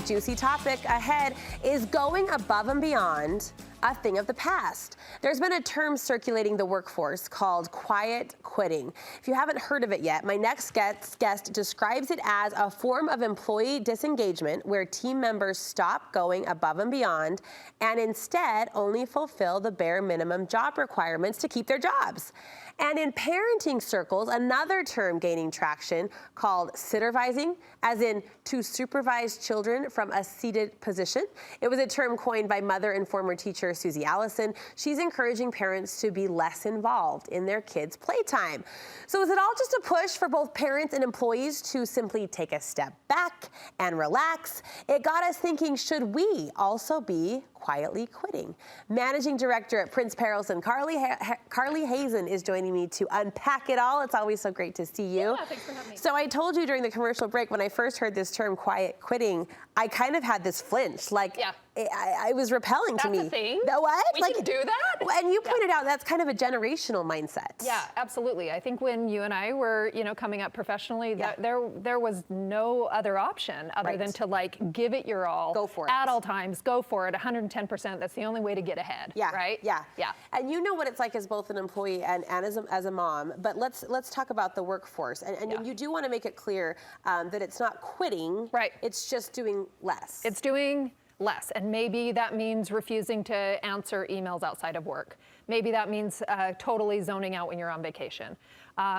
juicy topic ahead. Is going above and beyond a thing of the past? There's been a term circulating the workforce called quiet quitting. If you haven't heard of it yet, my next guest describes it as a form of employee disengagement where team members stop going above and beyond and instead only fulfill the bare minimum job requirements to keep their jobs. And in parenting circles, another term gaining traction called sittervising, as in to supervise children from a seated position. It was a term coined by mother and former teacher Susie Allison. She's encouraging parents to be less involved in their kids' playtime. So is it all just a push for both parents and employees to simply take a step back and relax? It got us thinking, should we also be quietly quitting? Managing Director at Prince Perelson Carly Hazen is joining me to unpack it all. It's always so great to see you. Yeah, thanks for having me. So I told you during the commercial break, when I first heard this term quiet quitting, I kind of had this flinch. Like, yeah. It was repelling to me. That's a thing? What? We can do that? And you pointed out that's kind of a generational mindset. Yeah, absolutely. I think when you and I were, coming up professionally, there was no other option other than to give it your all. Go for it. At all times, go for it, 110%. That's the only way to get ahead, right? Yeah. Yeah. And you know what it's like as both an employee and as a mom, but let's talk about the workforce. And you do want to make it clear that it's not quitting. Right. It's just doing less. It's doing less. And maybe that means refusing to answer emails outside of work. Maybe that means totally zoning out when you're on vacation.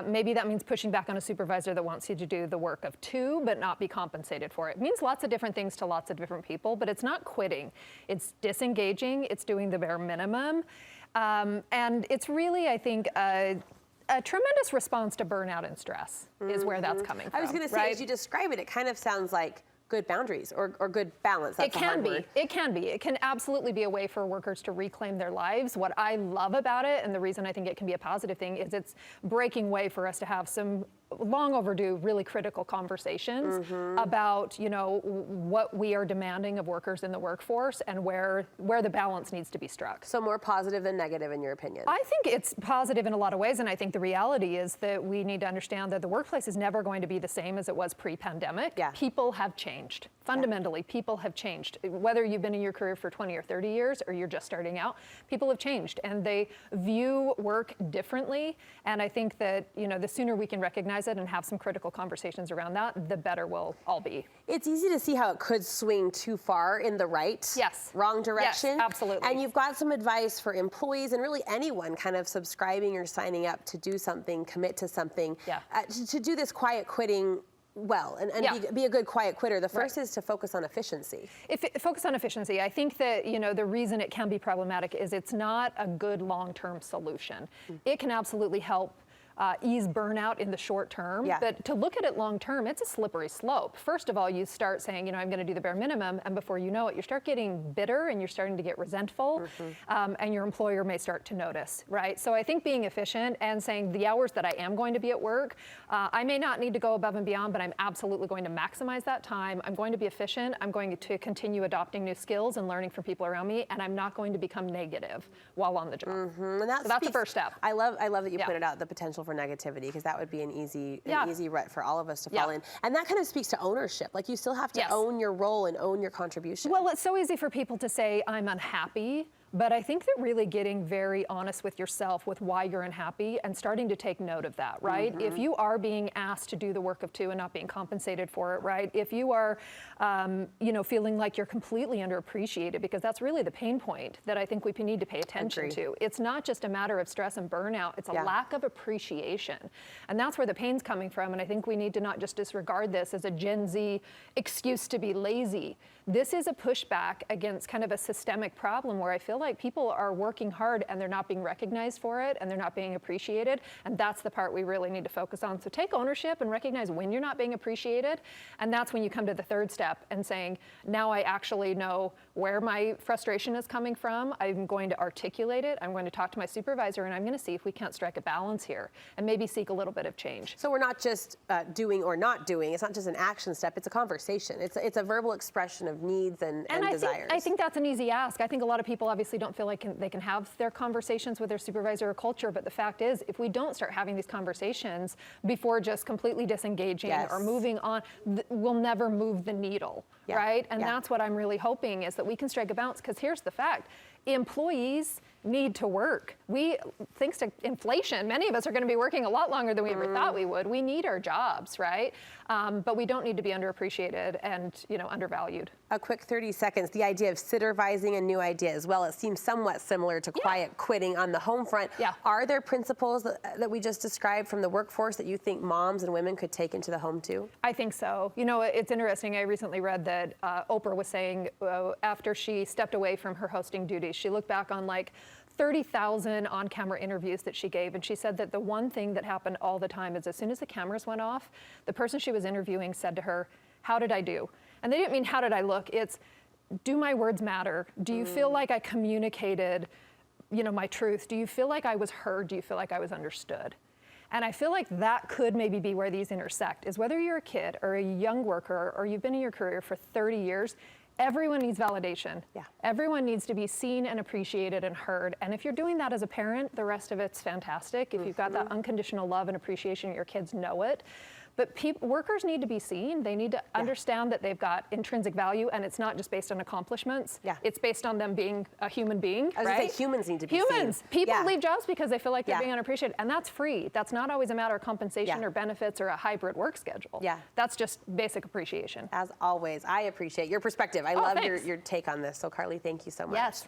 Maybe that means pushing back on a supervisor that wants you to do the work of two but not be compensated for it. It means lots of different things to lots of different people, but it's not quitting. It's disengaging. It's doing the bare minimum. And it's really, I think, a tremendous response to burnout and stress is where that's coming from. I was going to say, as you describe it, it kind of sounds like good boundaries or good balance. That's it can be. It can be. It can absolutely be a way for workers to reclaim their lives. What I love about it, and the reason I think it can be a positive thing, is it's breaking way for us to have some long overdue, really critical conversations about, what we are demanding of workers in the workforce and where the balance needs to be struck. So more positive than negative, in your opinion? I think it's positive in a lot of ways, and I think the reality is that we need to understand that the workplace is never going to be the same as it was pre-pandemic. Yeah. People have changed. Fundamentally, people have changed. Whether you've been in your career for 20 or 30 years or you're just starting out, people have changed, and they view work differently. And I think that, the sooner we can recognize it and have some critical conversations around that, the better we'll all be. It's easy to see how it could swing too far in the wrong direction. Yes, absolutely. And you've got some advice for employees and really anyone kind of subscribing or signing up to do something, commit to something, to do this quiet quitting well and be a good quiet quitter. The first is to focus on efficiency. Focus on efficiency. I think that the reason it can be problematic is it's not a good long-term solution. It can absolutely help ease burnout in the short term, but to look at it long term, it's a slippery slope. First of all, you start saying, I'm going to do the bare minimum, and before you know it, you start getting bitter and you're starting to get resentful, and your employer may start to notice, right? So I think being efficient and saying the hours that I am going to be at work, I may not need to go above and beyond, but I'm absolutely going to maximize that time. I'm going to be efficient. I'm going to continue adopting new skills and learning from people around me, and I'm not going to become negative while on the job. And so that's the first step. I love that you pointed out the potential for negativity, because that would be an easy rut for all of us to fall in. And that kind of speaks to ownership. Like, you still have to own your role and own your contribution. Well, it's so easy for people to say, I'm unhappy. But I think that really getting very honest with yourself with why you're unhappy and starting to take note of that, right? If you are being asked to do the work of two and not being compensated for it, right? If you are, feeling like you're completely underappreciated, because that's really the pain point that I think we need to pay attention to. It's not just a matter of stress and burnout. It's a lack of appreciation. And that's where the pain's coming from. And I think we need to not just disregard this as a Gen Z excuse to be lazy. This is a pushback against kind of a systemic problem where I feel like people are working hard and they're not being recognized for it and they're not being appreciated. And that's the part we really need to focus on. So take ownership and recognize when you're not being appreciated. And that's when you come to the third step and saying, now I actually know where my frustration is coming from. I'm going to articulate it. I'm going to talk to my supervisor, and I'm going to see if we can't strike a balance here and maybe seek a little bit of change. So we're not just doing or not doing. It's not just an action step. It's a conversation. It's a verbal expression of needs and desires. I think that's an easy ask. I think a lot of people obviously don't feel like they can have their conversations with their supervisor or culture, but the fact is, if we don't start having these conversations before just completely disengaging or moving on, we'll never move the needle, right? And that's what I'm really hoping is that we can strike a balance, because here's the fact. Employees need to work. Thanks to inflation, many of us are going to be working a lot longer than we ever thought we would. We need our jobs, right? But we don't need to be underappreciated and, undervalued. A quick 30 seconds, the idea of sittervising a new idea as well. It seems somewhat similar to quiet quitting on the home front. Yeah. Are there principles that we just described from the workforce that you think moms and women could take into the home too? I think so. It's interesting. I recently read that Oprah was saying after she stepped away from her hosting duties, she looked back on like 30,000 on-camera interviews that she gave, and she said that the one thing that happened all the time is as soon as the cameras went off, the person she was interviewing said to her, "How did I do?" And they didn't mean how did I look, it's do my words matter? Do you feel like I communicated, my truth? Do you feel like I was heard? Do you feel like I was understood? And I feel like that could maybe be where these intersect, is whether you're a kid or a young worker or you've been in your career for 30 years, everyone needs validation. Yeah. Everyone needs to be seen and appreciated and heard. And if you're doing that as a parent, the rest of it's fantastic. If you've got that unconditional love and appreciation, your kids know it. But workers need to be seen. They need to understand that they've got intrinsic value, and it's not just based on accomplishments. Yeah. It's based on them being a human being, I was right? gonna say humans need to be Humans. seen. People leave jobs because they feel like they're being Yeah. unappreciated, and that's free. That's not always a matter of compensation or benefits or a hybrid work schedule. Yeah. That's just basic appreciation. As always, I appreciate your perspective. I love thanks. your take on this. So Carly, thank you so much. Yes.